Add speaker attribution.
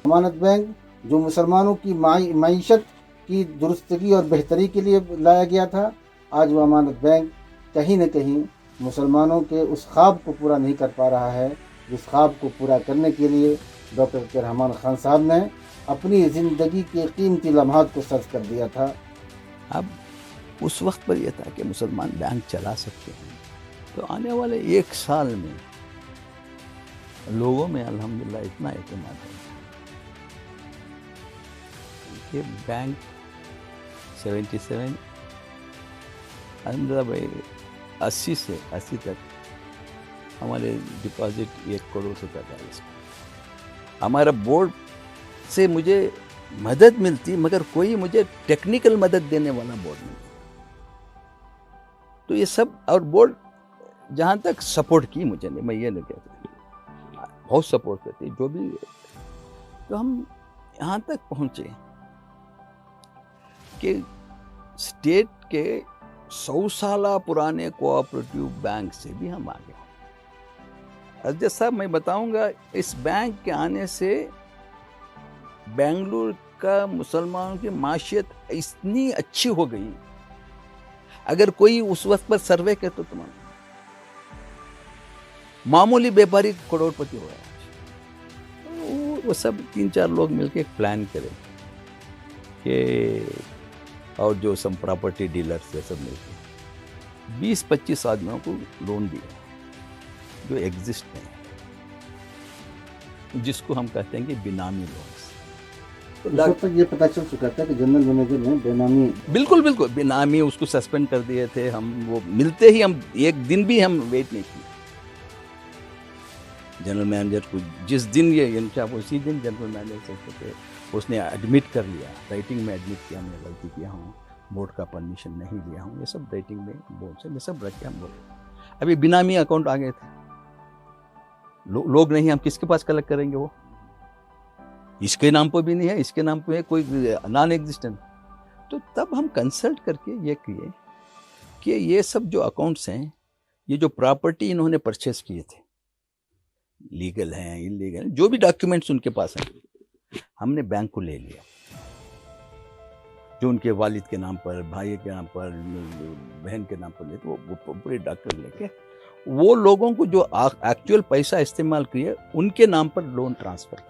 Speaker 1: अमानत bank जो मुसलमानों की मईशत की दुरुस्तगी और बेहतरी के लिए लाया गया था, आज वो अमानत बैंक कहीं न कहीं मुसलमानों के उस ख्वाब को पूरा नहीं कर पा रहा है, जिस ख्वाब को पूरा करने के लिए डॉक्टर अब्दुर्रहमान खान साहब ने अपनी ज़िंदगी के कीमती लम्हात को सर्फ कर दिया था।
Speaker 2: अब उस वक्त पर यह था कि मुसलमान बैंक चला सकते हैं, तो आने वाले 1 साल में लोगों में अल्हम्दुलिल्लाह इतना एतमाद है कि बैंक 77 अल्हम्दुलिल्लाह भाई 80 से 80 तक हमारे डिपॉजिट 1 करोड़ से 45। हमारा बोर्ड से मुझे मदद मिलती, मगर कोई मुझे टेक्निकल मदद देने वाला बोर्ड नहीं। तो ये सब, और बोर्ड जहाँ तक सपोर्ट की मुझे नहीं, मैं ये नहीं कहता, बहुत सपोर्ट करती जो भी। तो हम यहाँ तक पहुँचे कि स्टेट के 100 साल पुराने कोऑपरेटिव बैंक से भी हम आगे। अजय साहब, मैं बताऊंगा, इस बैंक के आने से बेंगलुरु का मुसलमानों की माशियत इतनी अच्छी हो गई, अगर कोई उस वक्त पर सर्वे करता तो मामूली व्यापारी करोड़पति हो गया। वो सब 3-4 लोग मिलके एक प्लान करें कि, और जो सब प्रॉपर्टी डीलर्स से सब मिलके 20-25 आदमियों को लोन दिया जो एग्जिस्ट नहीं, जिसको हम कहते हैं कि बेनामी लोन्स।
Speaker 1: तो उस तक ये पता चल चुका था कि जनरल मैनेजर ने बेनामी,
Speaker 2: बिल्कुल बेनामी, उसको सस्पेंड कर दिए थे। हम वो मिलते ही, हम एक दिन भी हम वेट नहीं किए। जनरल मैनेजर को जिस दिन ये इंसाफ, उसी दिन जनरल मैनेजर से उसने एडमिट कर लिया, राइटिंग में एडमिट किया, हमने गलती किया हूँ, बोर्ड का परमिशन नहीं लिया हूँ, ये सब राइटिंग में बोर्ड से ये सब रख के हम लोग अभी बेनामी अकाउंट आ गए थे। लोग नहीं, हम किसके पास कलेक्ट करेंगे? वो इसके नाम पर भी नहीं है, इसके नाम पे है, कोई नॉन एग्जिस्टेंट। तो तब हम कंसल्ट करके ये किए कि ये सब जो अकाउंट्स हैं, ये जो प्रॉपर्टी इन्होंने परचेस किए थे, लीगल हैं, इलीगल, जो भी डॉक्यूमेंट्स उनके पास हैं, हमने बैंक को ले लिया, जो उनके वालिद के नाम पर, भाई के नाम पर, बहन के नाम पर ले, तो वो पूरे डॉक्यूमेंट लेके वो लोगों को जो एक्चुअल पैसा इस्तेमाल किए उनके नाम पर लोन ट्रांसफर